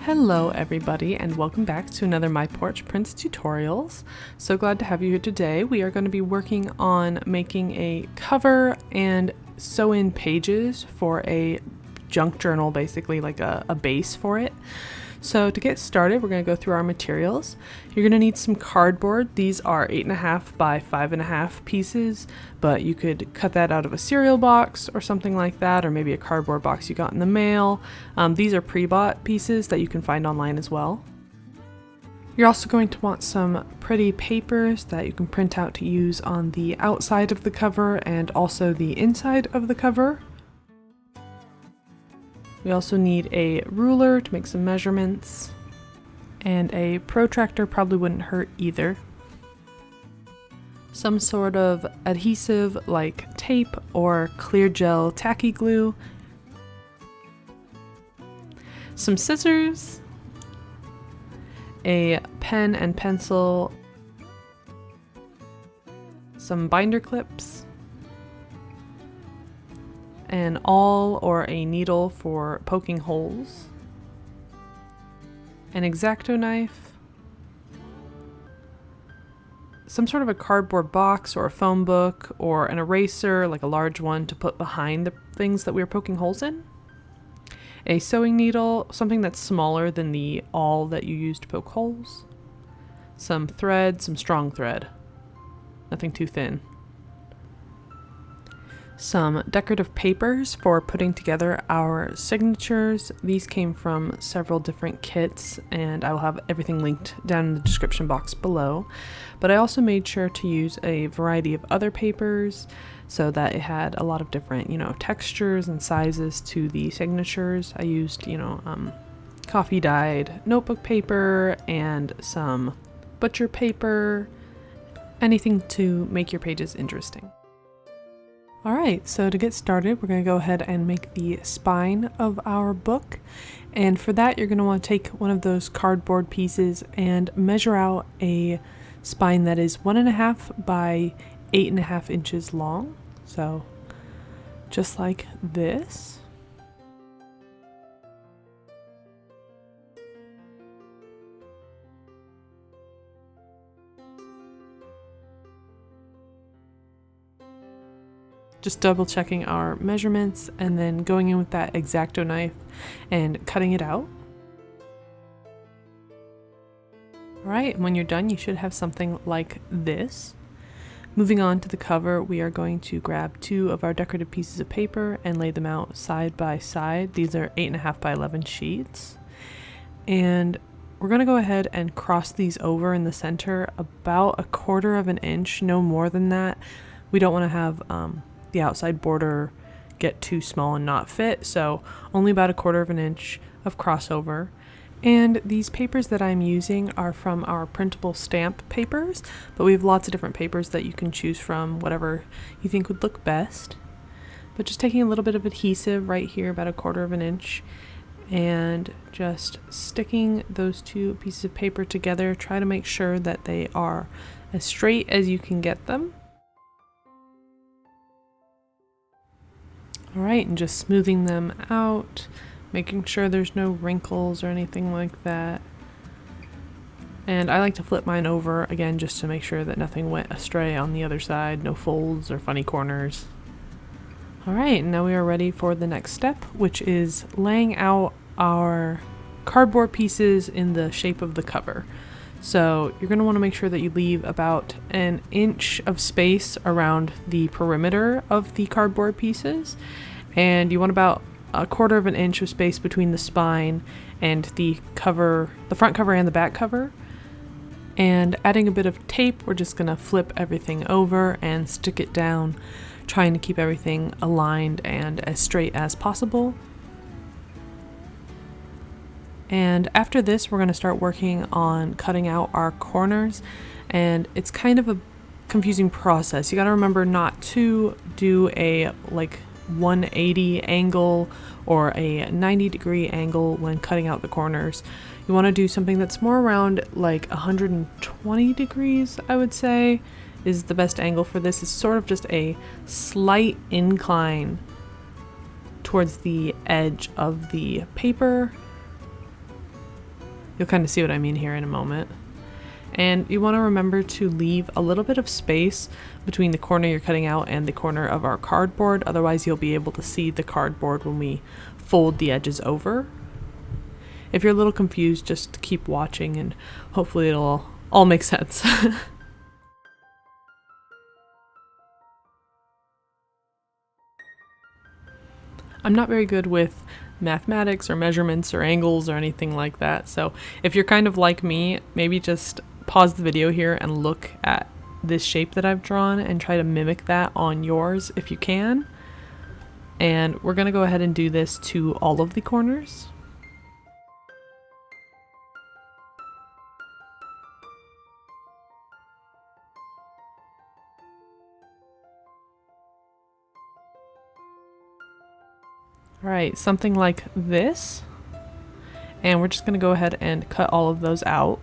Hello everybody and welcome back to another My Porch Prints tutorials. So glad to have you here today. We are going to be working on making a cover and sew in pages for a junk journal, basically like a base for it. So to get started, we're going to go through our materials. You're going to need some cardboard. These are 8.5 by 5.5 pieces, but you could cut that out of a cereal box or something like that, or maybe a cardboard box you got in the mail. These are pre-bought pieces that you can find online as well. You're also going to want some pretty papers that you can print out to use on the outside of the cover and also the inside of the cover. We also need a ruler to make some measurements, and a protractor probably wouldn't hurt either. Some sort of adhesive like tape or clear gel tacky glue. Some scissors. A pen and pencil. Some binder clips. An awl or a needle for poking holes, an X-Acto knife, some sort of a cardboard box or a phone book or an eraser, like a large one to put behind the things that we were poking holes in, a sewing needle, something that's smaller than the awl that you use to poke holes, some thread, some strong thread, nothing too thin. Some decorative papers for putting together our signatures. These came from several different kits and I will have everything linked down in the description box below. But I also made sure to use a variety of other papers so that it had a lot of different, textures and sizes to the signatures. I used, coffee dyed notebook paper and some butcher paper, anything to make your pages interesting. Alright, so to get started, we're going to go ahead and make the spine of our book. And for that, you're going to want to take one of those cardboard pieces and measure out a spine that is 1.5 by 8.5 inches long. So just like this. Just double checking our measurements and then going in with that X-Acto knife and cutting it out. Alright, and when you're done, you should have something like this. Moving on to the cover, we are going to grab 2 of our decorative pieces of paper and lay them out side by side. These are 8.5 by 11 sheets. And we're going to go ahead and cross these over in the center about 1/4 inch, no more than that. We don't want to have the outside border get too small and not fit, so only about 1/4 inch of crossover. And these papers that I'm using are from our printable stamp papers, but we have lots of different papers that you can choose from, whatever you think would look best. But just taking a little bit of adhesive right here, about 1/4 inch, and just sticking those 2 pieces of paper together. Try to make sure that they are as straight as you can get them. Alright, and just smoothing them out, making sure there's no wrinkles or anything like that. And I like to flip mine over again just to make sure that nothing went astray on the other side, no folds or funny corners. Alright, now we are ready for the next step, which is laying out our cardboard pieces in the shape of the cover. So you're going to want to make sure that you leave about 1 inch of space around the perimeter of the cardboard pieces. And you want about 1/4 inch of space between the spine and the cover, the front cover and the back cover. And adding a bit of tape, we're just going to flip everything over and stick it down, trying to keep everything aligned and as straight as possible. And after this, we're going to start working on cutting out our corners, and it's kind of a confusing process. You got to remember not to do a 180 angle or a 90-degree angle when cutting out the corners. You want to do something that's more around 120 degrees, I would say, is the best angle for this. It's sort of just a slight incline towards the edge of the paper. You'll kind of see what I mean here in a moment. And you want to remember to leave a little bit of space between the corner you're cutting out and the corner of our cardboard, otherwise you'll be able to see the cardboard when we fold the edges over. If you're a little confused, just keep watching and hopefully it'll all make sense. I'm not very good with mathematics or measurements or angles or anything like that, so if you're kind of like me, maybe just pause the video here and look at this shape that I've drawn and try to mimic that on yours if you can. And we're going to go ahead and do this to all of the corners. Alright, something like this. And we're just going to go ahead and cut all of those out.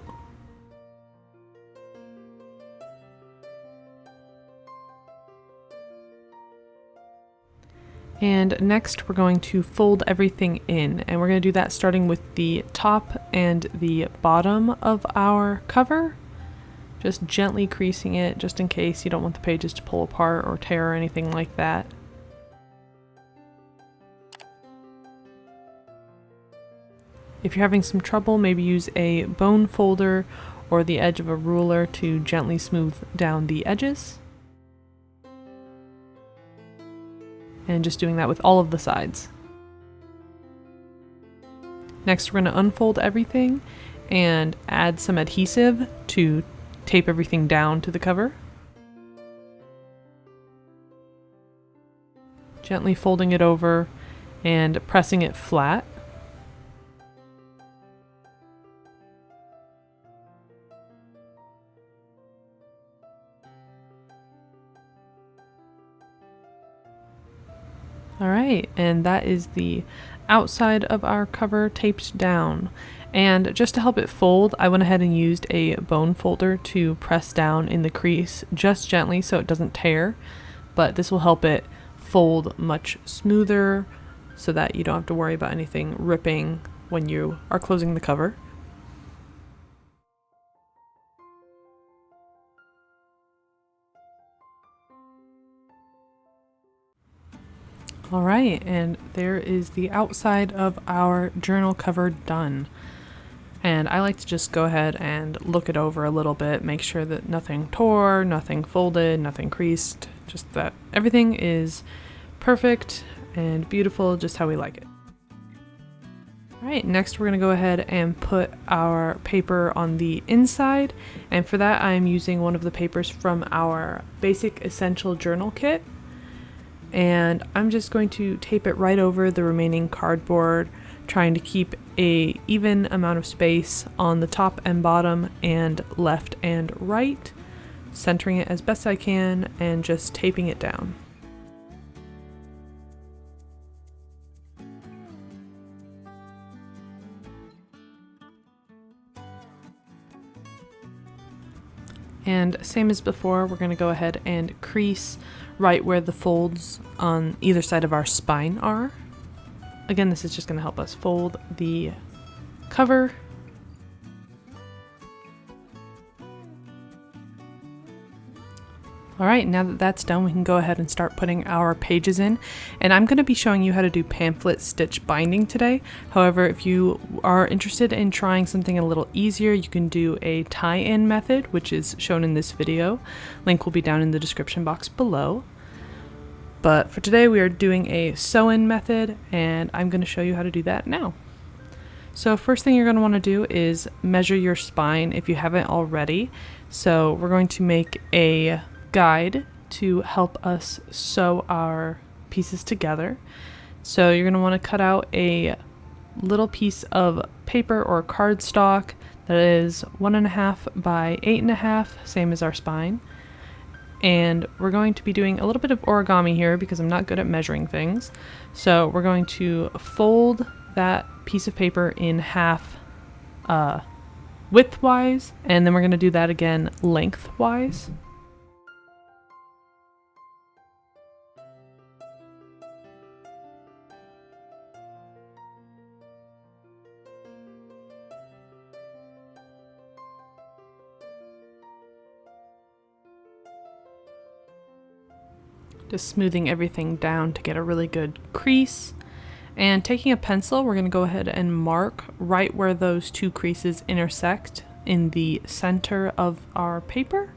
And next we're going to fold everything in, and we're going to do that starting with the top and the bottom of our cover. Just gently creasing it just in case you don't want the pages to pull apart or tear or anything like that. If you're having some trouble, maybe use a bone folder or the edge of a ruler to gently smooth down the edges. And just doing that with all of the sides. Next, we're going to unfold everything and add some adhesive to tape everything down to the cover. Gently folding it over and pressing it flat. Alright, and that is the outside of our cover taped down. And just to help it fold, I went ahead and used a bone folder to press down in the crease just gently so it doesn't tear, but this will help it fold much smoother so that you don't have to worry about anything ripping when you are closing the cover. Alright, and there is the outside of our journal cover done. And I like to just go ahead and look it over a little bit, make sure that nothing tore, nothing folded, nothing creased, just that everything is perfect and beautiful, just how we like it. Alright, next we're going to go ahead and put our paper on the inside, and for that I am using one of the papers from our Basic Essential Journal Kit. And I'm just going to tape it right over the remaining cardboard, trying to keep an even amount of space on the top and bottom and left and right, centering it as best I can and just taping it down. And same as before, we're going to go ahead and crease right where the folds on either side of our spine are. Again, this is just going to help us fold the cover. Alright, now that that's done, we can go ahead and start putting our pages in. And I'm going to be showing you how to do pamphlet stitch binding today. However, if you are interested in trying something a little easier, you can do a tie-in method, which is shown in this video. Link will be down in the description box below. But for today, we are doing a sew-in method, and I'm going to show you how to do that now. So first thing you're going to want to do is measure your spine if you haven't already. So we're going to make a guide to help us sew our pieces together. So you're going to want to cut out a little piece of paper or cardstock that is 1.5 by 8.5, same as our spine. And we're going to be doing a little bit of origami here because I'm not good at measuring things. So we're going to fold that piece of paper in half widthwise, and then we're going to do that again lengthwise. Just smoothing everything down to get a really good crease. And taking a pencil, we're going to go ahead and mark right where those two creases intersect in the center of our paper.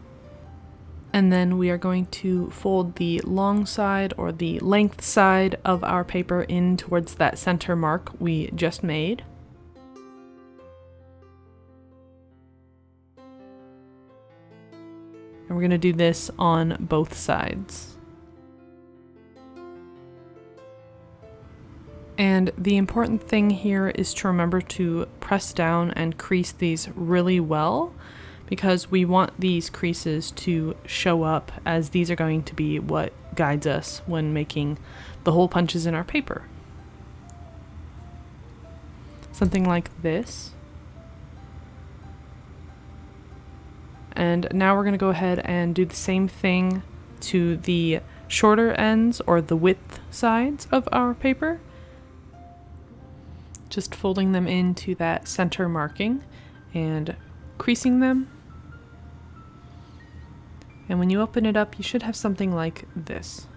And then we are going to fold the long side or the length side of our paper in towards that center mark we just made. And we're going to do this on both sides. And the important thing here is to remember to press down and crease these really well, because we want these creases to show up, as these are going to be what guides us when making the hole punches in our paper. Something like this. And now we're going to go ahead and do the same thing to the shorter ends or the width sides of our paper. Just folding them into that center marking and creasing them. And when you open it up, you should have something like this.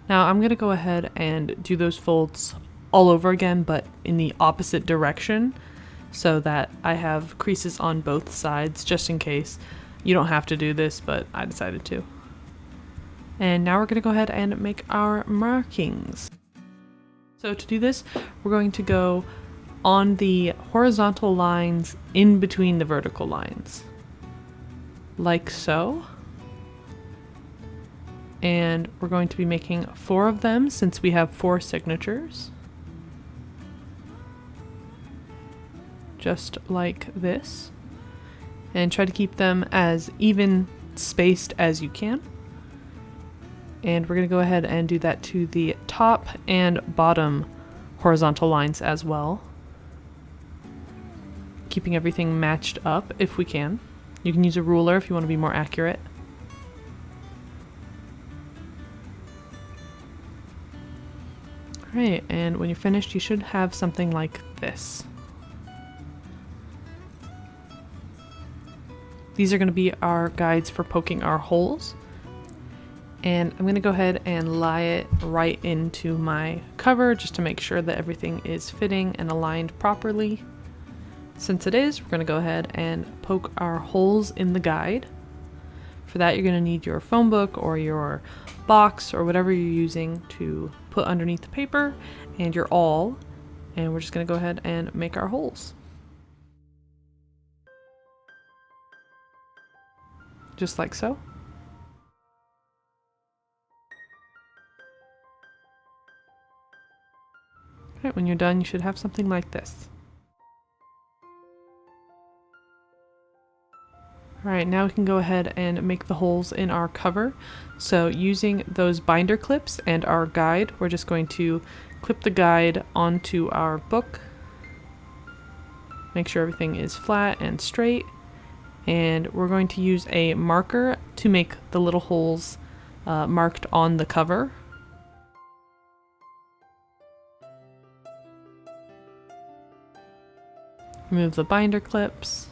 Now I'm going to go ahead and do those folds all over again, but in the opposite direction, so that I have creases on both sides, just in case. You don't have to do this, but I decided to. And now we're going to go ahead and make our markings. So to do this, we're going to go on the horizontal lines in between the vertical lines, like so. And we're going to be making 4 of them since we have 4 signatures. Just like this. And try to keep them as even spaced as you can. And we're going to go ahead and do that to the top and bottom horizontal lines as well. Keeping everything matched up if we can. You can use a ruler if you want to be more accurate. Alright, and when you're finished, you should have something like this. These are going to be our guides for poking our holes. And I'm going to go ahead and lie it right into my cover just to make sure that everything is fitting and aligned properly. Since it is, we're going to go ahead and poke our holes in the guide. For that, you're going to need your phone book or your box or whatever you're using to put underneath the paper, and your awl. And we're just going to go ahead and make our holes. Just like so. Alright, when you're done, you should have something like this. Alright, now we can go ahead and make the holes in our cover. So using those binder clips and our guide, we're just going to clip the guide onto our book. Make sure everything is flat and straight. And we're going to use a marker to make the little holes marked on the cover. Remove the binder clips.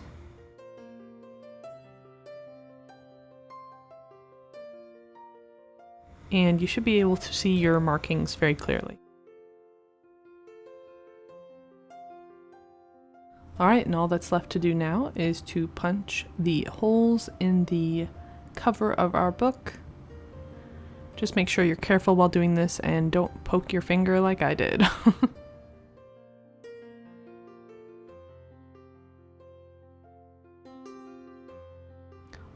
And you should be able to see your markings very clearly. Alright, and all that's left to do now is to punch the holes in the cover of our book. Just make sure you're careful while doing this and don't poke your finger like I did.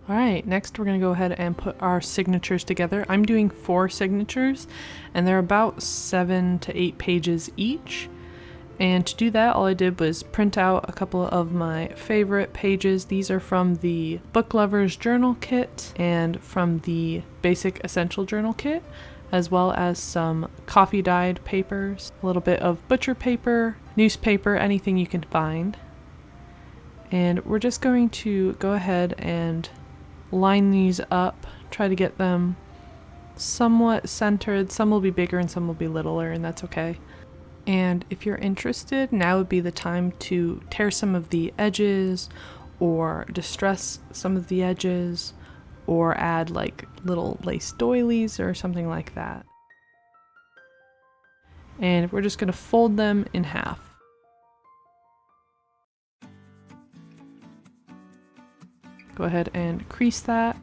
Alright, next we're going to go ahead and put our signatures together. I'm doing 4 signatures, and they're about 7 to 8 pages each. And to do that, all I did was print out a couple of my favorite pages. These are from the Book Lovers Journal Kit and from the Basic Essential Journal Kit, as well as some coffee dyed papers, a little bit of butcher paper, newspaper, anything you can find. And we're just going to go ahead and line these up, try to get them somewhat centered. Some will be bigger and some will be littler, and that's okay. And if you're interested, now would be the time to tear some of the edges or distress some of the edges or add like little lace doilies or something like that. And we're just going to fold them in half. Go ahead and crease that.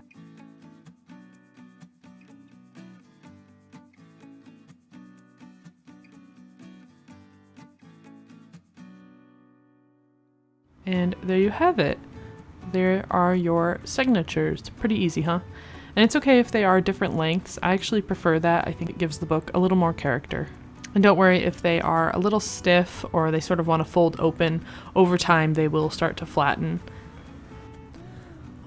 And there you have it. There are your signatures. Pretty easy, huh? And it's okay if they are different lengths. I actually prefer that. I think it gives the book a little more character. And don't worry if they are a little stiff or they sort of want to fold open. Over time they will start to flatten.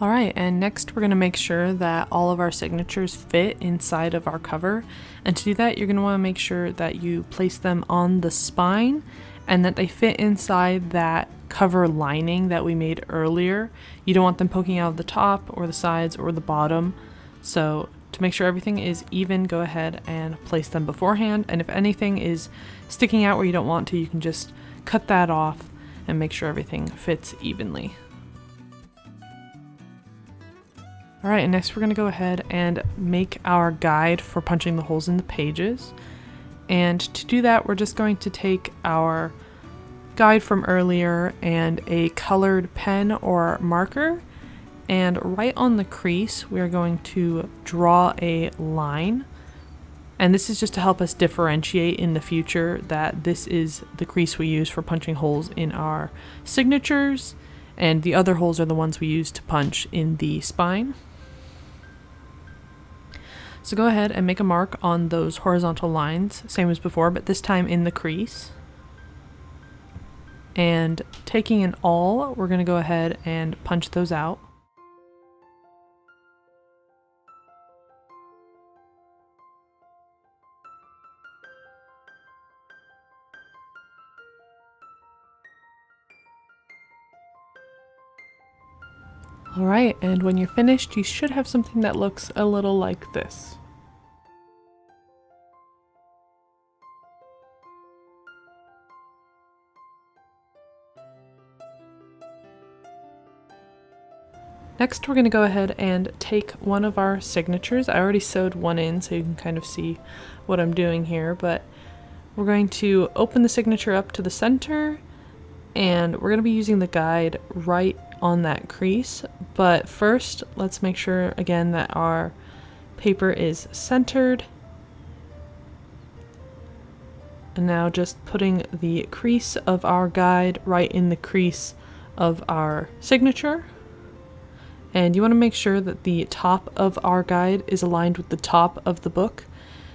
Alright, and next we're going to make sure that all of our signatures fit inside of our cover. And to do that, you're going to want to make sure that you place them on the spine and that they fit inside that cover lining that we made earlier. You don't want them poking out of the top or the sides or the bottom. So to make sure everything is even, go ahead and place them beforehand. And if anything is sticking out where you don't want to, you can just cut that off and make sure everything fits evenly. Alright, and next we're going to go ahead and make our guide for punching the holes in the pages. And to do that, we're just going to take our guide from earlier and a colored pen or marker, and right on the crease we're going to draw a line. And this is just to help us differentiate in the future that this is the crease we use for punching holes in our signatures, and the other holes are the ones we use to punch in the spine. So go ahead and make a mark on those horizontal lines, same as before, but this time in the crease. And taking an awl, we're going to go ahead and punch those out. Alright, and when you're finished, you should have something that looks a little like this. Next, we're going to go ahead and take one of our signatures. I already sewed one in so you can kind of see what I'm doing here, but we're going to open the signature up to the center, and we're going to be using the guide right on that crease. But first, let's make sure again that our paper is centered. And now just putting the crease of our guide right in the crease of our signature. And you want to make sure that the top of our guide is aligned with the top of the book.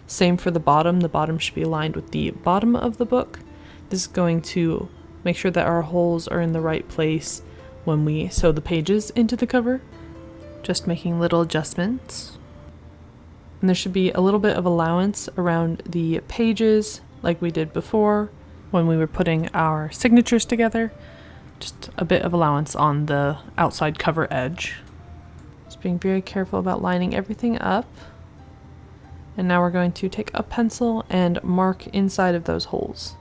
Same for the bottom should be aligned with the bottom of the book. This is going to make sure that our holes are in the right place when we sew the pages into the cover. Just making little adjustments. And there should be a little bit of allowance around the pages like we did before when we were putting our signatures together. Just a bit of allowance on the outside cover edge. Just being very careful about lining everything up. And now we're going to take a pencil and mark inside of those holes.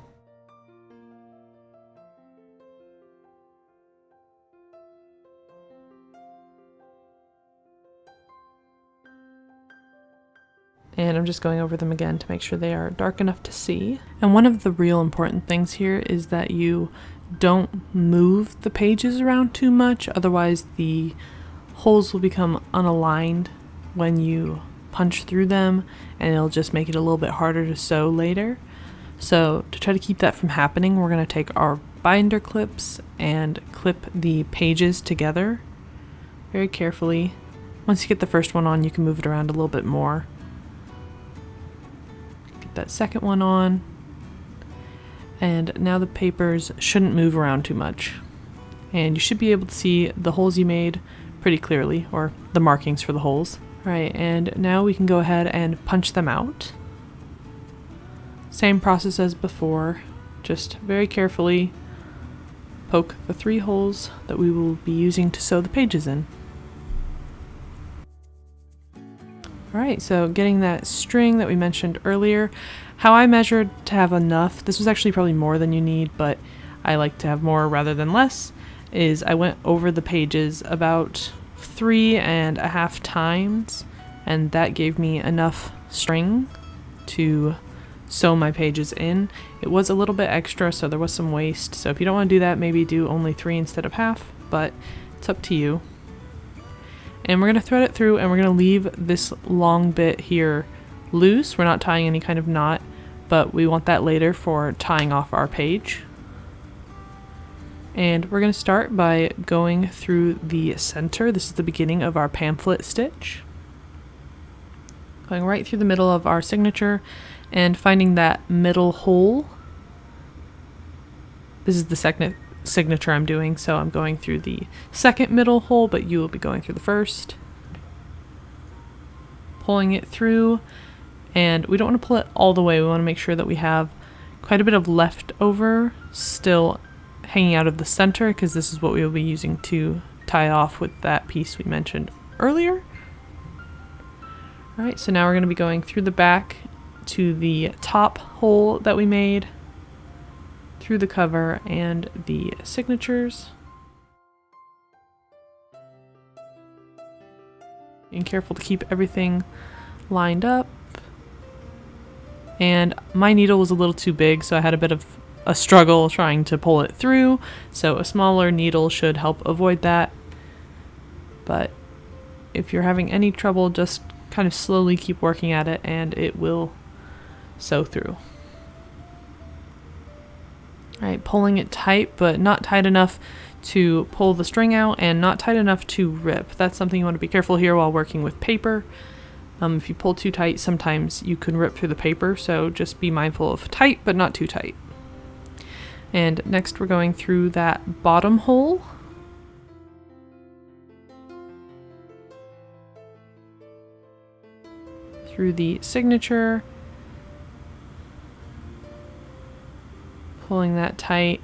And I'm just going over them again to make sure they are dark enough to see. And one of the real important things here is that you don't move the pages around too much, otherwise the holes will become unaligned when you punch through them, and it'll just make it a little bit harder to sew later. So to try to keep that from happening, we're going to take our binder clips and clip the pages together very carefully. Once you get the first one on, you can move it around a little bit more. Get that second one on. And now the papers shouldn't move around too much. And you should be able to see the holes you made pretty clearly, or the markings for the holes. Right, and now we can go ahead and punch them out. Same process as before, just very carefully poke the 3 holes that we will be using to sew the pages in. Alright, so getting that string that we mentioned earlier, how I measured to have enough, this was actually probably more than you need, but I like to have more rather than less, is I went over the pages about 3.5 times, and that gave me enough string to sew my pages in. It was a little bit extra, so there was some waste. So if you don't want to do that, maybe do only 3 instead of half, but it's up to you. And we're going to thread it through, and we're going to leave this long bit here loose. We're not tying any kind of knot, but we want that later for tying off our page. And we're going to start by going through the center. This is the beginning of our pamphlet stitch. Going right through the middle of our signature and finding that middle hole. This is the second signature I'm doing, so I'm going through the second middle hole, but you will be going through the first. Pulling it through, and we don't want to pull it all the way. We want to make sure that we have quite a bit of leftover still hanging out of the center, because this is what we will be using to tie off with that piece we mentioned earlier. Alright, so now we're going to be going through the back to the top hole that we made, through the cover and the signatures. Being careful to keep everything lined up. And my needle was a little too big, so I had a bit of a struggle trying to pull it through, so a smaller needle should help avoid that. But if you're having any trouble, just kind of slowly keep working at it and it will sew through. Alright, pulling it tight, but not tight enough to pull the string out and not tight enough to rip. That's something you want to be careful here while working with paper. If you pull too tight, sometimes you can rip through the paper, so just be mindful of tight, but not too tight. And next we're going through that bottom hole. Through the signature. Pulling that tight.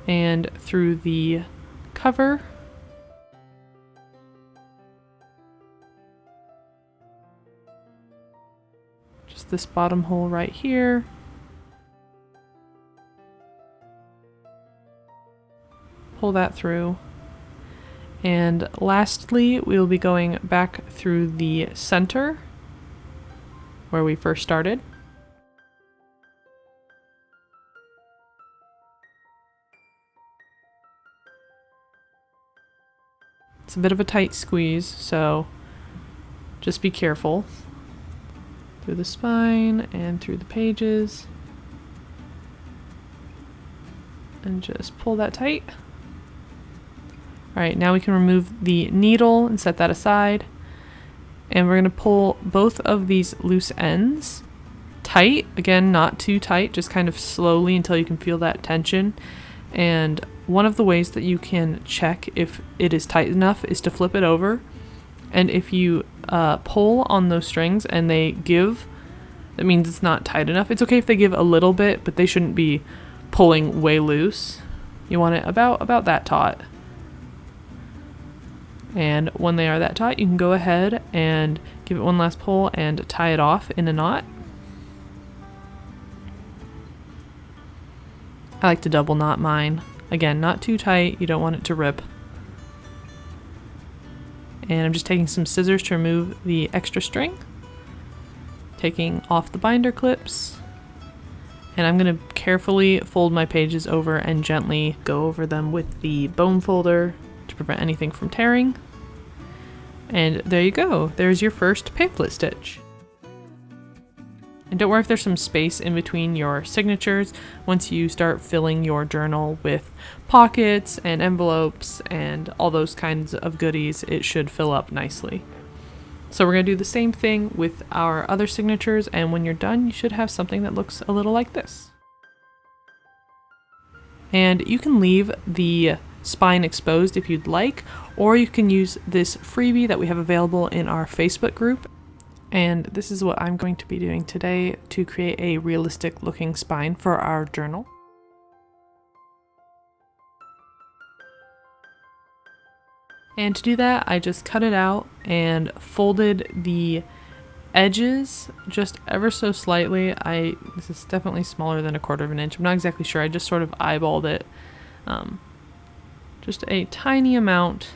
And through the cover. Just this bottom hole right here. Pull that through. And lastly, we'll be going back through the center where we first started. It's a bit of a tight squeeze, so just be careful. Through the spine and through the pages. And just pull that tight. Alright, now we can remove the needle and set that aside. And we're going to pull both of these loose ends tight. Again, not too tight, just kind of slowly until you can feel that tension. And one of the ways that you can check if it is tight enough is to flip it over. And if you pull on those strings and they give, that means it's not tight enough. It's okay if they give a little bit, but they shouldn't be pulling way loose. You want it about that taut. And when they are that taut, you can go ahead and give it one last pull and tie it off in a knot. I like to double knot mine. Again, not too tight, you don't want it to rip. And I'm just taking some scissors to remove the extra string. Taking off the binder clips. And I'm going to carefully fold my pages over and gently go over them with the bone folder to prevent anything from tearing. And there you go. There's your first pamphlet stitch. And don't worry if there's some space in between your signatures. Once you start filling your journal with pockets and envelopes and all those kinds of goodies, it should fill up nicely. So we're going to do the same thing with our other signatures, and when you're done, you should have something that looks a little like this. And you can leave the spine exposed if you'd like, or you can use this freebie that we have available in our Facebook group. And this is what I'm going to be doing today to create a realistic looking spine for our journal. And to do that, I just cut it out and folded the edges just ever so slightly. This is definitely smaller than 1/4 of an inch. I'm not exactly sure. I just sort of eyeballed it. Just a tiny amount.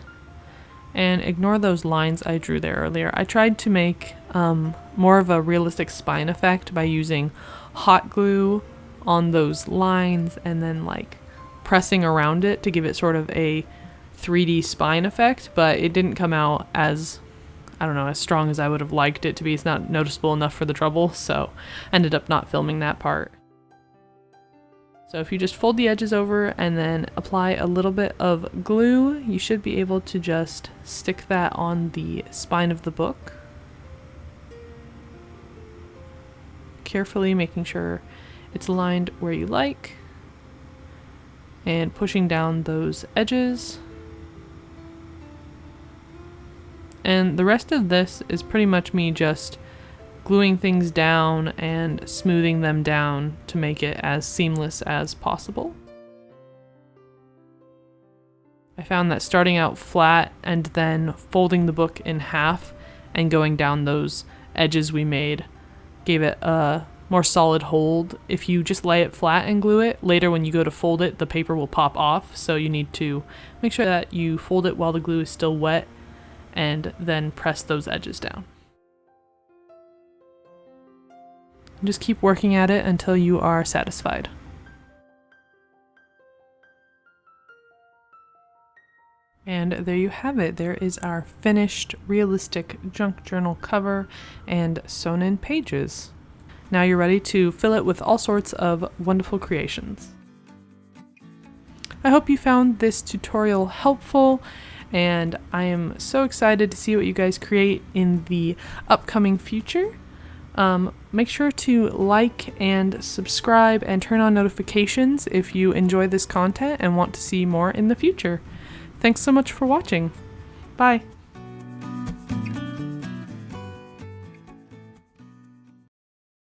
And ignore those lines I drew there earlier. I tried to make more of a realistic spine effect by using hot glue on those lines and then like pressing around it to give it sort of a 3D spine effect, but it didn't come out as, I don't know, as strong as I would have liked it to be. It's not noticeable enough for the trouble, so I ended up not filming that part. So if you just fold the edges over and then apply a little bit of glue, you should be able to just stick that on the spine of the book. Carefully making sure it's aligned where you like, and pushing down those edges. And the rest of this is pretty much me just gluing things down and smoothing them down to make it as seamless as possible. I found that starting out flat and then folding the book in half and going down those edges we made gave it a more solid hold. If you just lay it flat and glue it, later when you go to fold it, the paper will pop off, so you need to make sure that you fold it while the glue is still wet and then press those edges down. Just keep working at it until you are satisfied. And there you have it. There is our finished realistic junk journal cover and sewn in pages. Now you're ready to fill it with all sorts of wonderful creations. I hope you found this tutorial helpful, and I am so excited to see what you guys create in the upcoming future. Make sure to like and subscribe and turn on notifications if you enjoy this content and want to see more in the future. Thanks so much for watching. Bye.